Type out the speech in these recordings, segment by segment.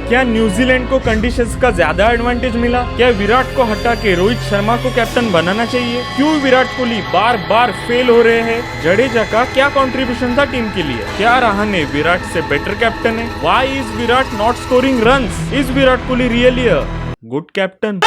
क्या न्यूजीलैंड को कंडीशंस का ज्यादा एडवांटेज मिला? क्या विराट को हटा के रोहित शर्मा को कैप्टन बनाना चाहिए? क्यों विराट कोहली बार बार फेल हो रहे हैं? जडेजा का क्या कंट्रीब्यूशन था टीम के लिए? क्या रहाणे विराट से बेटर कैप्टन है? Why is Virat not scoring runs? Is Virat Kohli really a good captain?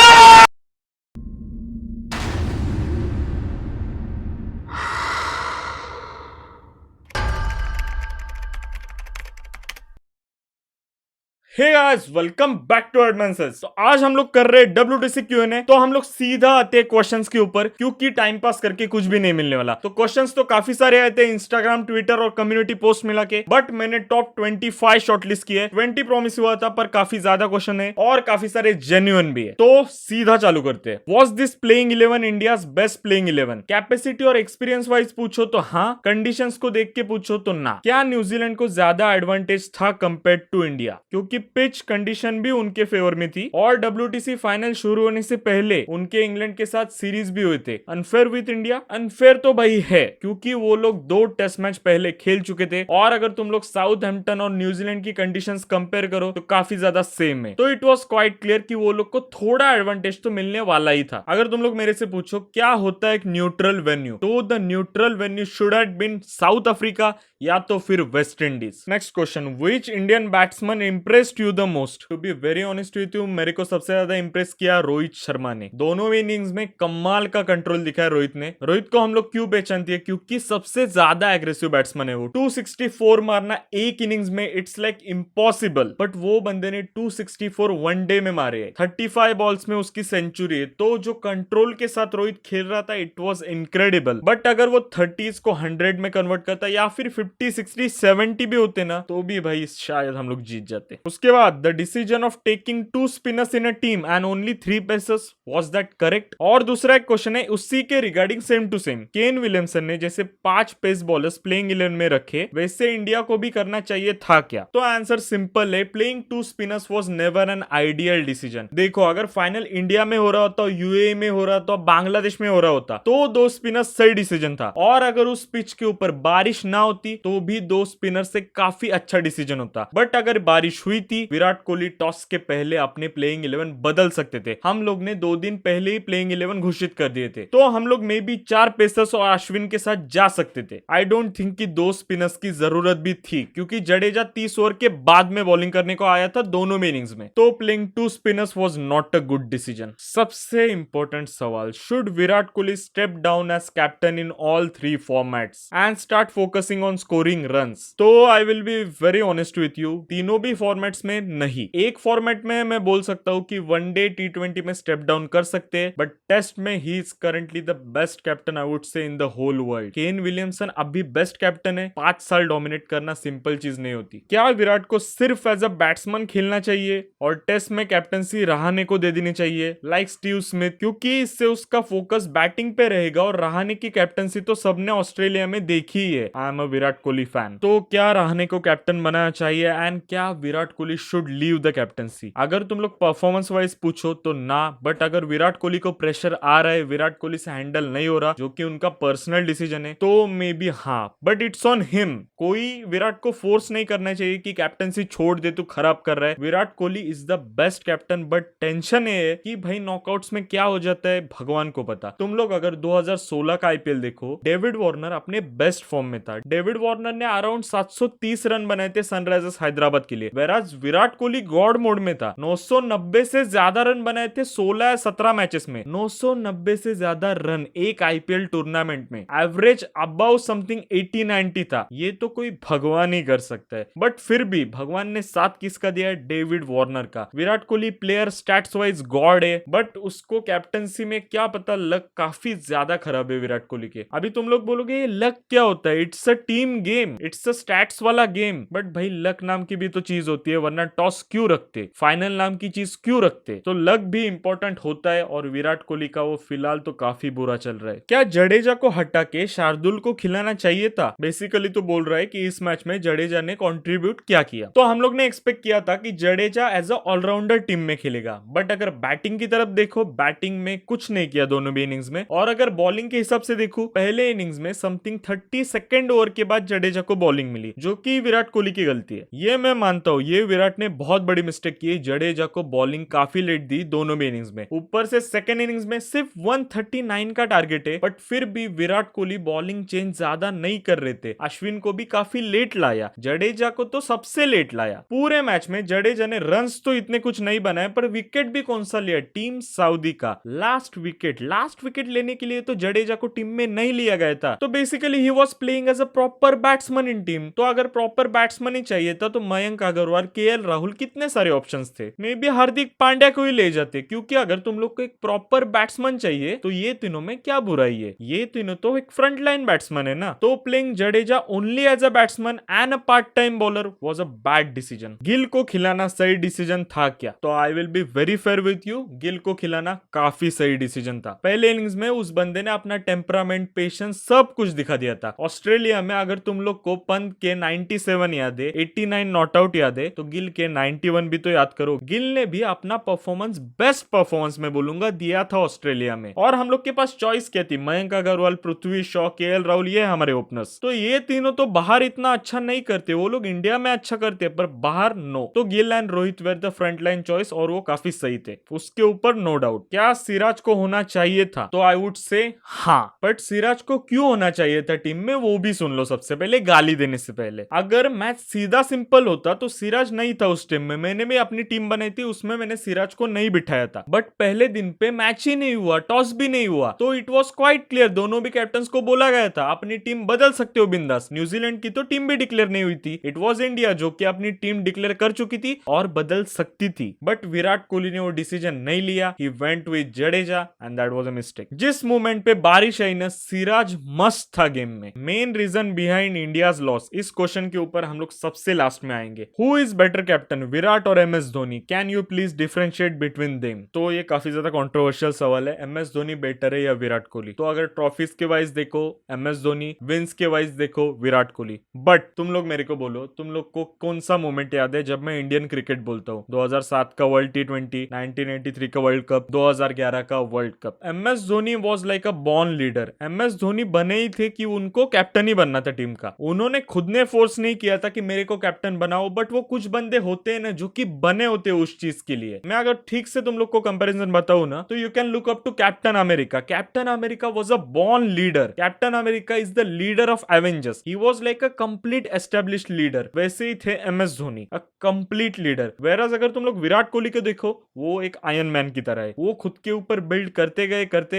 Hey guys, welcome back to advances. तो आज हम लोग कर रहे हैं WTC Q&A। तो हम लोग सीधा आते हैं क्वेश्चंस के ऊपर, क्योंकि टाइम पास करके कुछ भी नहीं मिलने वाला। तो क्वेश्चंस तो काफी सारे आए थे इंस्टाग्राम, ट्विटर और कम्युनिटी पोस्ट मिला के, बट मैंने टॉप 25 शॉर्टलिस्ट किए। 20 प्रॉमिस हुआ था, पर काफी ज्यादा क्वेश्चन है और काफी सारे जेन्युइन भी है। तो सीधा चालू करते हैं। Was this playing 11 India's best playing 11? Capacity और एक्सपीरियंस वाइज पूछो तो हाँ, कंडीशंस को देख के पूछो तो ना। क्या न्यूजीलैंड को ज्यादा एडवांटेज था कंपेयर टू इंडिया? क्योंकि पिच कंडीशन भी उनके फेवर में थी और WTC फाइनल शुरू होने से पहले उनके इंग्लैंड के साथ सीरीज भी हुए थे। Unfair with India? अनफेयर तो भाई है, क्योंकि वो लोग 2 टेस्ट मैच पहले खेल चुके थे और अगर तुम लोग साउथहैम्पटन और न्यूजीलैंड की कंडीशंस कंपेयर करो तो काफी ज्यादा सेम है। तो इट वाज क्वाइट क्लियर कि वो लोग को थोड़ा एडवांटेज तो मिलने वाला ही था। अगर तुम लोग मेरे से पूछो क्या होता है एक न्यूट्रल वेन्यू, तो the neutral venue should have been South Africa या तो फिर West Indies. Next question, which Indian batsman impressed you the most? To be very honest with you, मेरे को सबसे ज्यादा इंप्रेस किया रोहित शर्मा ने। दोनों इनिंग्स में कमाल का कंट्रोल दिखाया रोहित ने। रोहित को हम लोग क्यों पहचानते हैं? क्योंकि सबसे ज्यादा एग्रेसिव बैट्समैन है वो। 264 मारना एक इनिंग्स में, इट्स लाइक इम्पॉसिबल, बट वो बंदे ने 264 वनडे में मारे है। 35 बॉल्स में उसकी सेंचुरी है। तो जो कंट्रोल के साथ रोहित खेल रहा था, इट वॉज इनक्रेडिबल। बट अगर वो 30s को 100 में कन्वर्ट करता या फिर 50, 60, 70 भी होते ना, तो भी भाई शायद हम लोग जीत जाते। उसके बाद the decision of taking 2 spinners in a team and only 3 pacers, was that correct? और दूसरा एक क्वेश्चन है उसी के regarding, same to same. Kane Williamson ने जैसे 5 पेस बॉलर्स प्लेइंग 11 में रखे, वैसे इंडिया को भी करना चाहिए था क्या? तो आंसर सिंपल है, playing 2 spinners was never an ideal decision. देखो, अगर फाइनल इंडिया में हो रहा होता, यूएई में हो रहा होता, बांग्लादेश में हो रहा होता, तो 2 स्पिनर्स सही डिसीजन था। और अगर उस पिच के ऊपर बारिश ना होती तो भी 2 स्पिनर से काफी अच्छा डिसीजन होता। बट अगर बारिश हुई थी, विराट कोहली टॉस के पहले अपने प्लेइंग 11 बदल सकते थे। हम लोग ने 2 दिन पहले ही प्लेइंग 11 घोषित कर दिए थे, तो हम लोग मे बी 4 पेसर्स और अश्विन के साथ जा सकते थे। आई डोंट थिंक कि 2 स्पिनर्स की जरूरत भी थी, क्योंकि जडेजा 30 ओवर के बाद में बॉलिंग करने को आया था दोनों में इनिंग्स में। तो playing 2 spinners was not a good decision. सबसे इंपॉर्टेंट सवाल, should Virat Kohli step down as captain in all 3 formats and start focusing on scoring runs? तो I will be very honest with you, तीनों भी फॉर्मेट्स में नहीं। एक फॉर्मेट में मैं बोल सकता हूं कि वनडे T20 में स्टेप डाउन कर सकते हैं, बट टेस्ट में he is currently the best captain I would say in the whole world. Kane Williamson अभी बेस्ट कैप्टन है। 5 साल डोमिनेट करना सिंपल चीज नहीं होती। क्या विराट को सिर्फ एज अ बैट्समैन खेलना चाहिए और टेस्ट में कैप्टनसी रहाणे को दे देनी चाहिए लाइक स्टीव स्मिथ? क्योंकि इससे उसका फोकस बैटिंग पे रहेगा और रहाणे की कैप्टनसी तो सबने ऑस्ट्रेलिया में देखी ही है। I am a Virat Kohli fan. तो क्या रहाणे को कैप्टन बनाना चाहिए एंड क्या Virat Kohli should leave the captaincy? अगर तुम लोग परफॉर्मेंस वाइज पूछो तो ना, बट अगर विराट कोहली को प्रेशर आ रहा है, विराट कोहली से हैंडल नहीं हो रहा, जो कि उनका पर्सनल डिसीजन है, तो मे बी हाँ, बट इट्स ऑन हिम। कोई विराट को फोर्स नहीं करना चाहिए कि कैप्टनसी छोड़ दे, तू खराब कर रहा है। Virat Kohli is the best captain, but tension है कि भाई नॉकआउट्स में क्या हो जाता है भगवान को पता। तुम लोग अगर 2016 का IPL देखो, डेविड वार्नर अपने बेस्ट फॉर्म में था। डेविड वार्नर ने अराउंड 730 रन बनाए थे सनराइजर्स हैदराबाद के लिए, वेराज विराट कोहली गॉड मोड में था। 990 से ज्यादा रन बनाए थे 16 या 17 मैचेस में। 990 से ज्यादा रन एक IPL टूर्नामेंट में, एवरेज अबाउ समथिंग 80-90 था। ये तो कोई भगवान ही कर सकता है, बट फिर भी भगवान ने साथ किसका दिया है? डेविड वार्नर का। Virat Kohli player stats wise God है, बट उसको कैप्टनसी में क्या पता, लक काफी ज्यादा खराब है विराट कोहली के। अभी तुम लोग बोलोगे ये लक क्या होता है? It's a team game, it's a stats वाला गेम। बट भाई लक नाम की भी तो चीज होती है, वरना टॉस क्यों रखते? फाइनल नाम की चीज क्यों रखते? तो लक भी इंपॉर्टेंट होता है और विराट कोहली का वो फिलहाल तो काफी बुरा चल रहा है। क्या जडेजा को हटा के शार्दुल को खिलाना चाहिए था? बेसिकली तो बोल रहा है कि इस मैच में जडेजा ने कंट्रीब्यूट क्या किया। तो हम लोग ने एक्सपेक्ट किया था कि Jadeja as a allrounder team में खेलेगा, बट अगर बैटिंग की तरफ देखो, बैटिंग में कुछ नहीं किया दोनों भी इनिंग्स में। और अगर बॉलिंग के हिसाब से देखो, पहले इनिंग्स में समथिंग 32nd ओवर के बाद जडेजा को बॉलिंग मिली, जो कि विराट कोहली की गलती है। ये मैं मानता हूँ, ये विराट ने बहुत बड़ी मिस्टेक की। जडेजा को बॉलिंग काफी लेट दी दोनों में इनिंग्स में, ऊपर से सेकंड इनिंग्स में सिर्फ 139 का टारगेट है, बट फिर भी विराट कोहली बॉलिंग चेंज ज्यादा नहीं कर रहे थे। अश्विन को भी काफी लेट लाया, जडेजा को तो सबसे लेट लाया। पूरे मैच में जडेजा ने रन्स तो इतने कुछ नहीं बनाए, पर विकेट भी कौन सा लिया? टीम सऊदी का लास्ट विकेट लेने के लिए तो जडेजा को टीम में नहीं लिया गया था। तो basically he was playing as a proper batsman in team. तो अगर प्रॉपर बैट्समैन ही चाहिए था तो मयंक अग्रवाल, केएल राहुल, कितने सारे ऑप्शंस थे। मे बी हार्दिक पांड्या को ही ले जाते, क्योंकि अगर तुम लोग को एक प्रॉपर बैट्समैन चाहिए तो ये तीनों में क्या बुराई है? ये तीनों तो एक फ्रंट लाइन बैट्समैन है ना। तो playing Jadeja only as a batsman and a part time bowler was a bad decision. Gill को खिलाना सही डिसीजन था क्या? तो I will be very fair with you, Gill को खिलाना काफी सही डिसीजन था। पहले इनिंग्स में उस बंदे ने अपना टेम्परामेंट, पेशेंस सब कुछ दिखा दिया था। ऑस्ट्रेलिया में अगर तुम लोग को पंत के 97 याद है, 89 नॉट आउट याद है, तो गिल के 91 भी तो याद करो। गिल ने भी अपना परफॉर्मेंस, बेस्ट परफॉर्मेंस में बोलूंगा, दिया था ऑस्ट्रेलिया में। और हम लोग के पास चॉइस क्या थी? मयंक अग्रवाल, पृथ्वी शॉ, केएल राहुल, ये हमारे ओपनर्स। तो ये तीनों तो बाहर इतना अच्छा नहीं करते, वो लोग इंडिया में अच्छा करते, पर बाहर नो। तो Gill and Rohit were the front line choice, और वो काफी सही थे, उसके ऊपर नो डाउट। क्या सिराज को होना चाहिए था? तो आई वुड से हाँ, बट सिराज को क्यों होना चाहिए था टीम में, वो भी सुन लो सबसे पहले, गाली देने से पहले। अगर मैच सीधा सिंपल होता तो सिराज नहीं था उस टीम में। मैंने भी अपनी टीम बनाई थी, उसमें मैंने सिराज को नहीं बिठाया था। बट पहले दिन पे मैच ही नहीं हुआ, टॉस भी नहीं हुआ, तो इट वॉज क्वाइट क्लियर, दोनों भी कैप्टन को बोला गया था अपनी टीम बदल सकते हो बिंदास। न्यूजीलैंड की तो टीम भी डिक्लेयर नहीं हुई थी, इट वॉज इंडिया जो कि अपनी टीम डिक्लेयर कर चुकी थी और बदल सकती थी। बट विराट कोहली ने वो डिसीजन नहीं लिया, he went with Jadeja and that was a mistake. जिस मोमेंट पे बारिश आई ना, सिराज मस्त था गेम में। Main reason behind India's loss, इस क्वेश्चन के ऊपर हम लोग सबसे लास्ट में आएंगे। Who is better captain, Virat और M S Dhoni? Can you please differentiate between them? तो ये काफी ज्यादा कंट्रोवर्शियल सवाल है, एम एस धोनी बेटर है या विराट कोहली? तो अगर ट्रॉफीज के वाइज देखो एम एस धोनी, विंस के वाइज देखो विराट कोहली। बट तुम लोग मेरे को बोलो, तुम लोग को कौन सा मोमेंट याद है जब मैं इंडियन क्रिकेट बोलता हूँ? 2007 का वर्ल्ड T20, 1983 का वर्ल्ड कप, 2011 का world cup. M S Dhoni was like a born leader. M S Dhoni बने ही थे कि उनको कैप्टन ही बनना था टीम का। उन्होंने खुद ने फोर्स नहीं किया था कि मेरे को कैप्टन बनाओ, बट वो कुछ बंदे होते हैं ना जो कि बने होते हैं उस चीज के लिए। मैं अगर ठीक से तुम लोग को कंपैरिजन बताऊं ना, तो you can look up to Captain America. Captain America was a born leader. Captain America is the leader of Avengers. He was like a complete established leader. वैसे ही थे M S Dhoni, a complete leader. वेराज अगर तुम लोग विराट कोहली को देखो, वो एक आयरन मैन की तरह है। वो खुद के ऊपर बिल्ड करते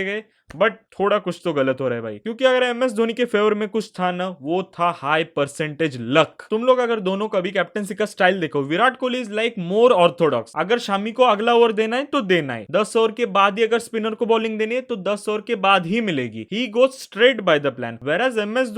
गए, बट थोड़ा कुछ तो गलत हो रहा है भाई। क्योंकि अगर एम एस धोनी के फेवर में कुछ था ना, वो था हाई परसेंटेज लक। तुम लोग अगर दोनों का भी कैप्टनसी का स्टाइल देखो, Virat Kohli is like more Orthodox. अगर शामी को अगला ओवर देना है तो देना है, 10 ओवर के बाद ही अगर स्पिनर को बॉलिंग देनी है तो 10 ओवर के बाद ही मिलेगी। He goes straight by the plan. Whereas M S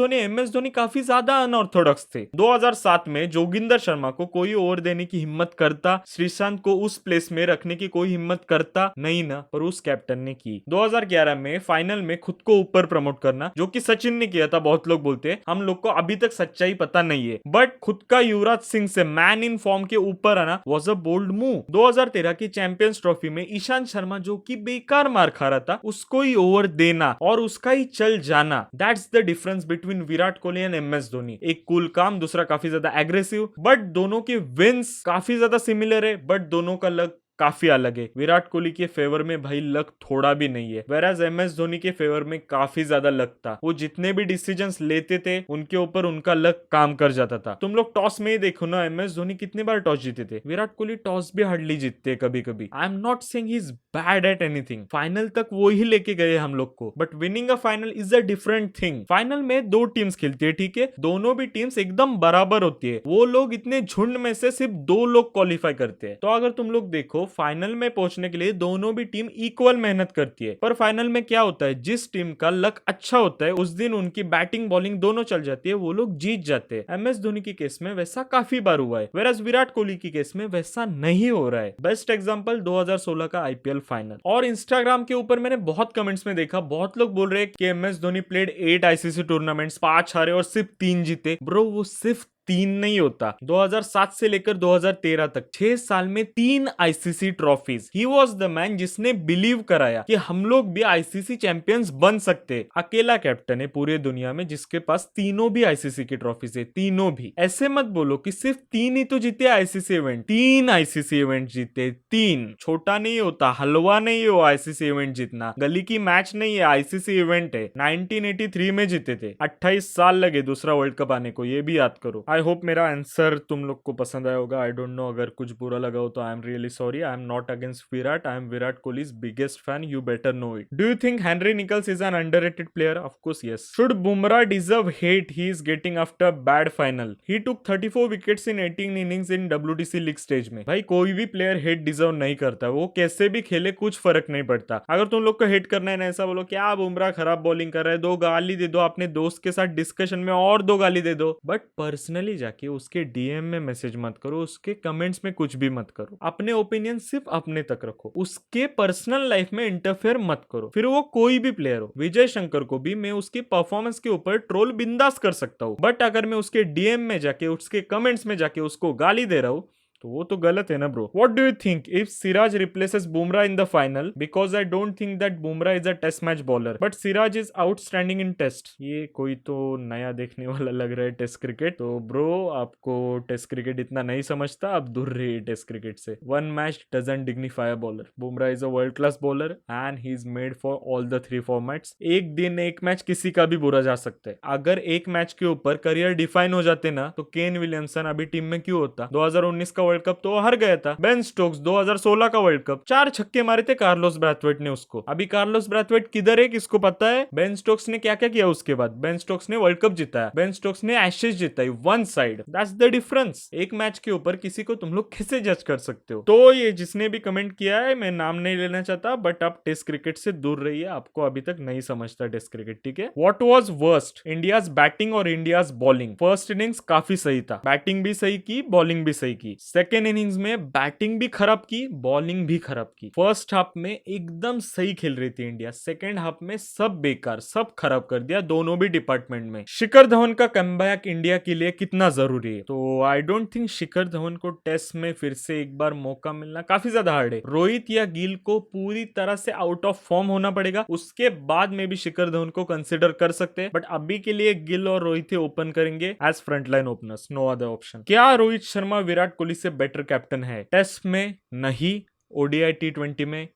Dhoni काफी ज्यादा अनऑर्थोडॉक्स थे। 2007 में जोगिंदर शर्मा को कोई ओवर देने की हिम्मत करता, श्रीशांत को उस प्लेस में रखने की कोई हिम्मत करता नहीं ना, पर उस कैप्टन ने की। 2011 में फाइनल में खुद को ऊपर प्रमोट करना, जो कि सचिन ने किया था। बहुत लोग बोलते हैं, हम लोग को अभी तक सच्चाई पता नहीं है, बट खुद का युवराज सिंह से मैन इन फॉर्म के ऊपर आना वाज अ बोल्ड मूव। 2013 की चैंपियंस ट्रॉफी में ईशांत शर्मा जो कि बेकार मार खा रहा था, उसको ही ओवर देना और उसका ही चल जाना, that's the difference between Virat Kohli and M S Dhoni. एक कूल काम, दूसरा काफी ज्यादा एग्रेसिव। बट दोनों के विंस काफी ज्यादा सिमिलर है, बट दोनों का लक काफी अलग है। विराट कोहली के फेवर में भाई लक थोड़ा भी नहीं है, वेराज एम एस धोनी के फेवर में काफी ज्यादा लक था। वो जितने भी डिसीजंस लेते थे उनके ऊपर उनका लक काम कर जाता था। तुम लोग टॉस में ही देखो ना, एम एस धोनी कितने बार टॉस जीते थे, विराट कोहली टॉस भी हार्डली जीतते कभी कभी। आई am not saying he is bad at anything, final तक वो ही लेके गए हम लोग को, but winning a final is a different thing. Final में दो टीम्स खेलती है, ठीक है, दोनों भी टीम्स एकदम बराबर होती है। वो लोग इतने झुंड में से सिर्फ 2 लोग क्वालिफाई करते हैं। तो अगर तुम लोग देखो, फाइनल में पहुंचने के लिए दोनों भी टीम इक्वल मेहनत करती है, पर फाइनल में क्या होता है, जिस टीम का लक अच्छा होता है उस दिन उनकी बैटिंग बॉलिंग दोनों चल जाती है, वो लोग जीत जाते हैं। एम एस धोनी के केस में वैसा काफी बार हुआ है, वेराज विराट कोहली के केस में वैसा नहीं हो रहा है। बेस्ट एग्जांपल 2016 का आईपीएल फाइनल। और इंस्टाग्राम के ऊपर मैंने बहुत कमेंट्स में देखा, बहुत लोग बोल रहे हैं कि M S Dhoni played 8 ICC tournaments, 5 हारे और सिर्फ 3 जीते। ब्रो, वो सिर्फ 3 नहीं होता। 2007 से लेकर 2013 तक 6 साल में 3 ICC trophies. He was the man जिसने बिलीव कराया कि हम लोग भी आईसीसी चैंपियंस बन सकते। अकेला कैप्टन है पूरे दुनिया में जिसके पास तीनों भी आईसीसी की ट्रॉफीज है, तीनों भी। ऐसे मत बोलो कि सिर्फ 3 ही तो जीते आईसीसी इवेंट, 3 आईसीसी इवेंट जीते, 3। छोटा नहीं होता, हलवा नहीं हो आईसीसी इवेंट जीतना, गली की मैच नहीं है, आईसीसी इवेंट है। 1983 में जीते थे, 28 साल लगे दूसरा वर्ल्ड कप आने को, ये भी याद करो। आई होप मेरा आंसर तुम लोग को पसंद आया होगा। आई डोंट नो, अगर कुछ बुरा लगा हो तो I am really sorry. I am not against Virat, I am Virat Kohli's biggest fan, you better know it. Do you think Henry Nicholls is an underrated player? Of course yes. Should Bumrah deserve hate he is getting after bad final? He took 34 wickets in 18 innings in WTC league stage में। भाई कोई भी player hate deserve नहीं करता, वो कैसे भी खेले कुछ फर्क नहीं पड़ता। अगर तुम लोग को हेट करना है ना, ऐसा बोलो क्या बुमराह खराब बॉलिंग कर रहा है, 2 गाली दे दो, अपने दोस्त के साथ डिस्कशन में और 2 गाली दे दो, बट पर्सनली जाके उसके डीएम में मैसेज मत करो, उसके कमेंट्स में कुछ भी मत करो। अपने ओपिनियन सिर्फ अपने तक रखो, उसके पर्सनल लाइफ में इंटरफेयर मत करो, फिर वो कोई भी प्लेयर हो। विजय शंकर को भी मैं उसकी परफॉर्मेंस के ऊपर ट्रोल बिंदास कर सकता हूँ, बट अगर मैं उसके डीएम में जाके, उसके कमेंट्स में जाके उसको गाली दे रहा हूँ तो वो तो गलत है ना bro. What do you think if Siraj replaces Bumrah in the final? Because I don't think that Bumrah is a test match bowler, but Siraj is outstanding in test. ये कोई तो नया देखने वाला लग रहा है टेस्ट क्रिकेट। तो ब्रो आपको टेस्ट क्रिकेट इतना नहीं समझता, आप दूर रहिए टेस्ट क्रिकेट से। One match doesn't dignify a bowler. Bumrah is a world class bowler and he is made for all the 3 formats. एक दिन एक मैच किसी का भी बुरा जा सकता है। अगर एक मैच के ऊपर करियर डिफाइन हो जाते ना, तो केन विलियमसन अभी टीम में क्यों होता? 2019 का वर्ल्ड कप तो हार गया था। बेन स्टोक्स 2016 का वर्ल्ड कप 4 छक्के मारे थे कार्लोस ब्रैथवेट ने उसको। अभी कार्लोस ब्रैथवेट किधर है किसको पता है? बेन स्टोक्स ने क्या क्या किया उसके बाद? बेन स्टोक्स ने वर्ल्ड कप जिताया, बेन स्टोक्स ने एशेज जिताई, one side. That's the difference. एक मैच के ऊपर किसी को तुम लोग कैसे जज कर सकते हो? तो ये जिसने भी कमेंट किया है, मैं नाम नहीं लेना चाहता, बट आप टेस्ट क्रिकेट से दूर रहिए, आपको अभी तक नहीं समझता टेस्ट क्रिकेट, ठीक है? What was worst, India's batting और इंडियाज बॉलिंग? फर्स्ट इनिंग्स काफी सही था, बैटिंग भी सही की, बॉलिंग भी सही की। सेकेंड इनिंग्स में बैटिंग भी खराब की, बॉलिंग भी खराब की। फर्स्ट हाफ में एकदम सही खेल रही थी इंडिया, सेकेंड हाफ में सब बेकार, सब खराब कर दिया दोनों भी डिपार्टमेंट में। शिखर धवन का कमबैक इंडिया के लिए कितना जरूरी है? तो आई डोंट थिंक शिखर धवन को टेस्ट में फिर से एक बार मौका मिलना काफी ज्यादा हार्ड है। रोहित या गिल को पूरी तरह से आउट ऑफ फॉर्म होना पड़ेगा, उसके बाद में भी शिखर धवन को कंसिडर कर सकते हैं, बट अभी के लिए गिल और रोहित ही ओपन करेंगे as frontline openers, no other option. क्या रोहित शर्मा विराट कोहली से बेटर कैप्टन है? टेस्ट में नहीं, ओडीआई T20 में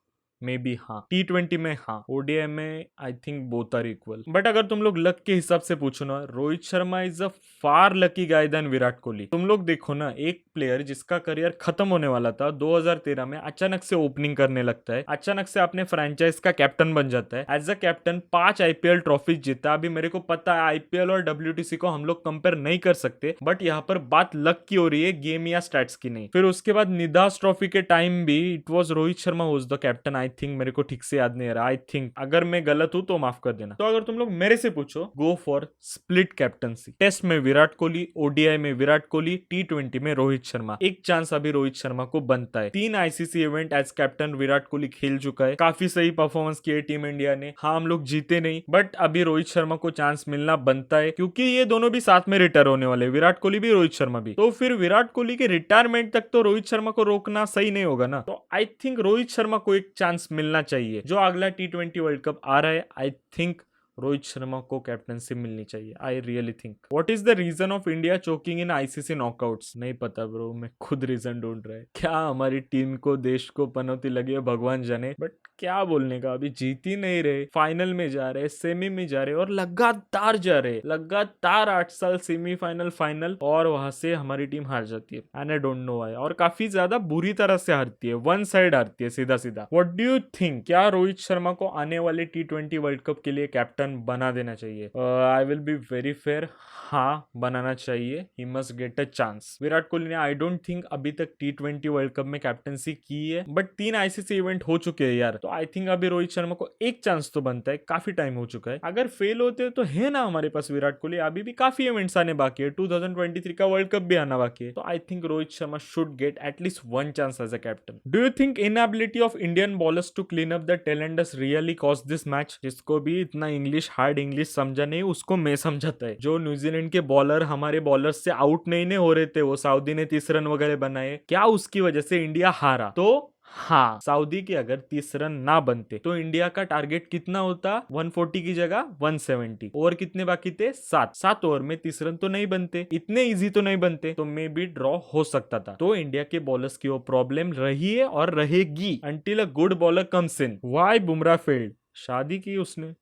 मे बी हाँ, T20 में हाँ, ओडीआई में I think both are equal. But अगर तुम लोग लक के हिसाब से पूछो ना, Rohit Sharma is a far lucky guy than Virat Kohli. तुम लोग देखो ना, एक प्लेयर जिसका करियर खत्म होने वाला था 2013 में, अचानक से ओपनिंग करने लगता है, अचानक से अपने फ्रेंचाइज का कैप्टन बन जाता है। As a captain 5 IPL trophies जीता। अभी मेरे को पता है आईपीएल और WTC को हम लोग कंपेयर नहीं कर सकते, बट यहाँ पर बात लक की हो रही है, गेम या स्टैट्स की नहीं। फिर उसके बाद निदास ट्रॉफी के टाइम भी it was Rohit Sharma was the captain. I think, मेरे को ठीक से याद नहीं आ रहा, आई थिंक अगर मैं गलत हूं तो माफ कर देना। तो अगर तुम लोग मेरे से पूछो, go for split captaincy. Test में विराट कोहली, ओडीआई में विराट कोहली, T20 में रोहित शर्मा। एक चांस अभी रोहित शर्मा को बनता है। 3 ICC event as captain Virat Kohli खेल चुका है, काफी सही परफॉर्मेंस की है टीम इंडिया ने। हाँ, हम लोग जीते नहीं, बट अभी रोहित शर्मा को चांस मिलना बनता है, क्योंकि ये दोनों भी साथ में रिटायर होने वाले, विराट कोहली भी, रोहित शर्मा भी। तो फिर विराट कोहली के रिटायरमेंट तक तो रोहित शर्मा को रोकना सही नहीं होगा ना। तो आई थिंक रोहित शर्मा को एक चांस मिलना चाहिए। जो अगला T20 वर्ल्ड कप आ रहा है, आई थिंक रोहित शर्मा को कैप्टनसी मिलनी चाहिए। I really think. What is the reason of India choking in ICC knockouts? नहीं पता ब्रो, मैं खुद रीजन ढूंढ रहा है। क्या हमारी टीम को, देश को पनौती लगी है भगवान जाने, बट क्या बोलने का, अभी जीत ही नहीं रहे, फाइनल में जा रहे, सेमी में जा रहे, और लगातार जा रहे, लगातार 8 साल सेमीफाइनल, फाइनल, और वहां से हमारी टीम हार जाती है। And I don't know why, और काफी ज्यादा बुरी तरह से हारती है, वन साइड हारती है, सीधा सीधा। व्हाट डू यू थिंक, क्या रोहित शर्मा को आने वाले T20 वर्ल्ड कप के लिए कैप्टन बना देना चाहिए? आई विल बी वेरी फेयर, हाँ बनाना चाहिए। He must get a chance. Virat Kohli ने आई डोंट थिंक अभी तक T20 वर्ल्ड कप में कैप्टनसी की है, बट 3 आईसीसी इवेंट हो चुके हैं यार, तो आई थिंक अभी रोहित शर्मा को एक चांस तो बनता है, काफी टाइम हो चुका है। अगर फेल होते तो है ना हमारे पास विराट कोहली, अभी भी काफी इवेंट्स आने बाकी है, 2023 का वर्ल्ड कप भी आना बाकी है। तो I think Rohit Sharma should get at least one chance as a captain. Do you think inability of Indian bowlers to clean up the tail enders really cause this match? जिसको भी इतना इंग्लिश इंग्लिश हार्ड इंग्लिश समझा नहीं, उसको मैं समझाता है। जो न्यूजीलैंड के बॉलर हमारे बॉलर्स से आउट नहीं हो रहे थे, वो सऊदी ने 30 रन वगैरह बनाए, क्या उसकी वजह से इंडिया हारा? तो हाँ, सऊदी के अगर 30 रन ना बनते तो इंडिया का टारगेट कितना होता? 140 की जगह 170। ओवर कितने बाकी थे? 7 ओवर में 30 रन तो नहीं बनते, इतने इजी तो नहीं बनते, तो मे बी ड्रॉ हो सकता था। तो इंडिया के बॉलर्स की वो प्रॉब्लम रही है और रहेगी until a good bowler comes in. Why Bumrah failed? शादी की उसने,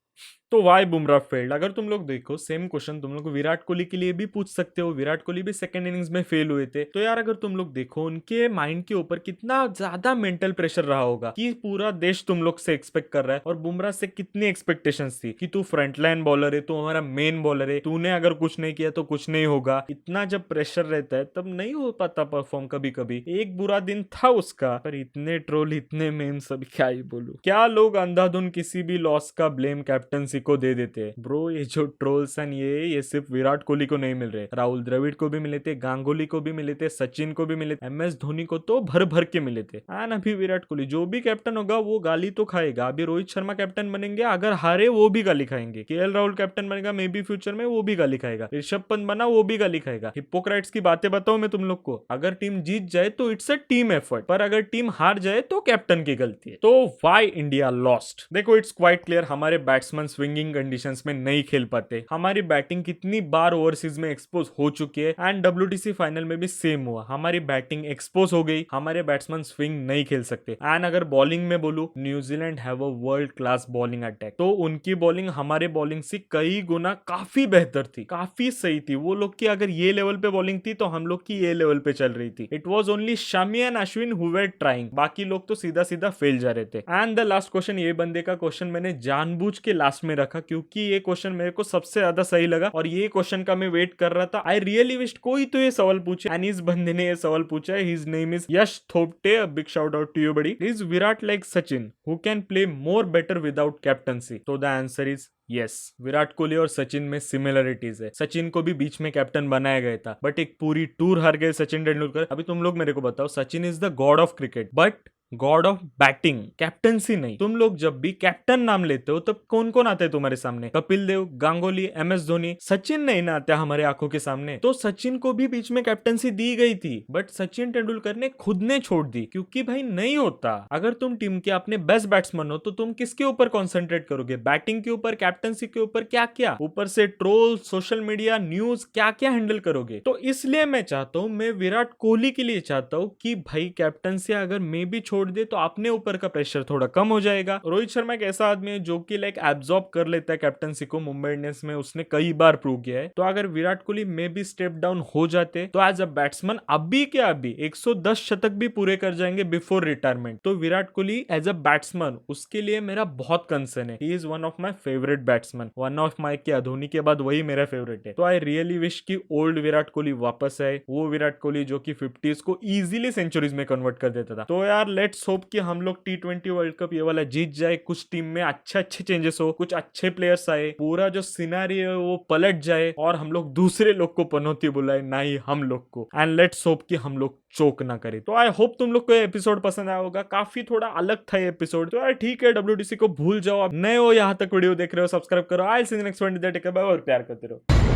तो वाई बुमराह फेल्ड? अगर तुम लोग देखो सेम क्वेश्चन तुम लोग विराट कोहली के लिए भी पूछ सकते हो। विराट कोहली भी सेकंड इनिंग्स में फेल हुए थे। तो यार अगर तुम लोग देखो उनके माइंड के ऊपर कितना ज्यादा मेंटल प्रेशर रहा होगा कि पूरा देश तुम लोग से एक्सपेक्ट कर रहा है, और बुमराह से कितनी एक्सपेक्टेशंस थी कि तू फ्रंटलाइन बॉलर है, तू हमारा मेन बॉलर है, तूने अगर कुछ नहीं किया तो कुछ नहीं होगा। इतना जब प्रेशर रहता है तब नहीं हो पाता परफॉर्म। कभी कभी एक बुरा दिन था उसका, पर इतने ट्रोल इतने मेम्स, अभी क्या ही बोलूं। क्या लोग अंधाधुन किसी भी लॉस का ब्लेम कैप्टनसी को दे देते हैं? ब्रो ये जो ट्रोल्स एंड ये सिर्फ विराट कोहली को नहीं मिल रहे, राहुल द्रविड़ को भी मिले थे, गांगुली को भी मिले थे, सचिन को भी मिले, MS धोनी को तो भर भर के मिले थे। एंड अभी विराट कोहली जो भी कैप्टन होगा वो गाली तो खाएगा। अभी रोहित शर्मा कैप्टन बनेंगे, अगर हारे वो भी गाली खाएंगे। KL राहुल कैप्टन बनेगा, मे बी फ्यूचर में वो भी गाली खाएगा। ऋषभ पंत बना, वो भी गाली खाएगा। हिपोक्रेट्स की बातें बताऊं मैं तुम लोग को, अगर टीम जीत जाए तो इट्स अ टीम एफर्ट, पर अगर टीम हार जाए तो कैप्टन की गलती है। तो व्हाई इंडिया लॉस्ट? देखो इट्स क्वाइट क्लियर, हमारे बैट्समैन स्विंगिंग कंडीशंस में नहीं खेल पाते। हमारी बैटिंग कितनी बार ओवरसीज में एक्सपोज हो चुकी है, एंड WTC फाइनल में भी सेम हुआ। हमारी बैटिंग एक्सपोज हो गई, हमारे बैट्समैन स्विंग नहीं खेल सकते। एंड अगर बॉलिंग में बोलूं, New Zealand have a world class bowling attack, तो उनकी बॉलिंग हमारे बॉलिंग से कई गुना काफी बेहतर थी, काफी सही थी। वो लोग की अगर ये लेवल पे बॉलिंग थी तो हम लोग की ये लेवल पे चल रही थी। It was only Shami and Ashwin who were trying, बाकी लोग तो सीधा सीधा फेल जा रहे थे। एंड द लास्ट क्वेश्चन, ये बंदे का क्वेश्चन मैंने जानबूझ के लास्ट में रखा क्योंकि ये क्वेश्चन मेरे को सबसे ज्यादा सही लगा, और ये क्वेश्चन का मैं वेट कर रहा था। आई रियली विश कोई तो ये सवाल पूछे, एंड इस बंदे ने ये सवाल पूछा है। His name is Yash Thopte, a big shout out to you buddy. Is Virat like Sachin who can play more better without captaincy? तो the answer is yes. Virat Kohli और सचिन में सिमिलरिटीज है। सचिन को भी बीच में कैप्टन बनाया गया था, बट एक पूरी टूर हार गए सचिन तेंदुलकर। अभी तुम लोग मेरे को बताओ, Sachin is the God of cricket but God of batting, captaincy नहीं। तुम लोग जब भी कैप्टन नाम लेते हो तब कौन कौन आते हैं तुम्हारे सामने? कपिल देव, गांगुली, MS धोनी। सचिन नहीं ना आता हमारे आंखों के सामने। तो सचिन को भी बीच में कैप्टनसी दी गई थी, बट सचिन तेंदुलकर ने खुद ने छोड़ दी, क्योंकि भाई नहीं होता। अगर तुम टीम के अपने बेस्ट बैट्समैन हो तो तुम किसके ऊपर कॉन्सेंट्रेट करोगे? बैटिंग के ऊपर, कैप्टनसी के ऊपर, क्या क्या, ऊपर से ट्रोल, सोशल मीडिया, न्यूज, क्या क्या हैंडल करोगे? तो इसलिए मैं चाहता हूं, मैं विराट कोहली के लिए चाहता हूं कि भाई कैप्टनसी अगर मैं भी छोड़ दे तो अपने ऊपर का प्रेशर थोड़ा कम हो जाएगा। रोहित शर्मा एक ऐसा आदमी है जो कि लाइक एब्जॉर्ब कर लेता है कैप्टनसी को। मुंबई इंडियंस में उसने कई बार प्रूव किया है। तो अगर विराट कोहली में भी स्टेप डाउन हो जाते तो एज अ बैट्समैन अभी के अभी 110 शतक भी पूरे कर जाएंगे बिफोर रिटायरमेंट। तो Virat Kohli as a batsman, उसके लिए मेरा बहुत कंसर्न है। He is one of my favourite batsman, one of my, क्या धोनी के बाद वही मेरा फेवरेट है। तो आई रियली विश की ओल्ड विराट कोहली वापस आए, वो विराट कोहली जो कि 50s को इजीली सेंचुरीज में कन्वर्ट कर देता था। तो यार लेट्स होप कि हम लोग T20 वर्ल्ड कप ये वाला जीत जाए, कुछ टीम में अच्छे अच्छे चेंजेस हो, कुछ अच्छे प्लेयर्स आए, पूरा जो सिनेरियो है वो पलट जाए, और हम लोग दूसरे लोग को पनौती बुलाए, ना ही हम लोग को। एंड लेट्स होप कि हम लोग चोक ना करे। तो आई होप तुम लोग को एपिसोड पसंद आया होगा। काफी थोड़ा अलग था ये एपिसोड। तो यार ठीक है, WTC को भूल जाओ। अब नए हो, यहाँ तक वीडियो देख रहे हो, सब्सक्राइब करो। आई सी नेक्स्ट वन, और प्यार करते रहो।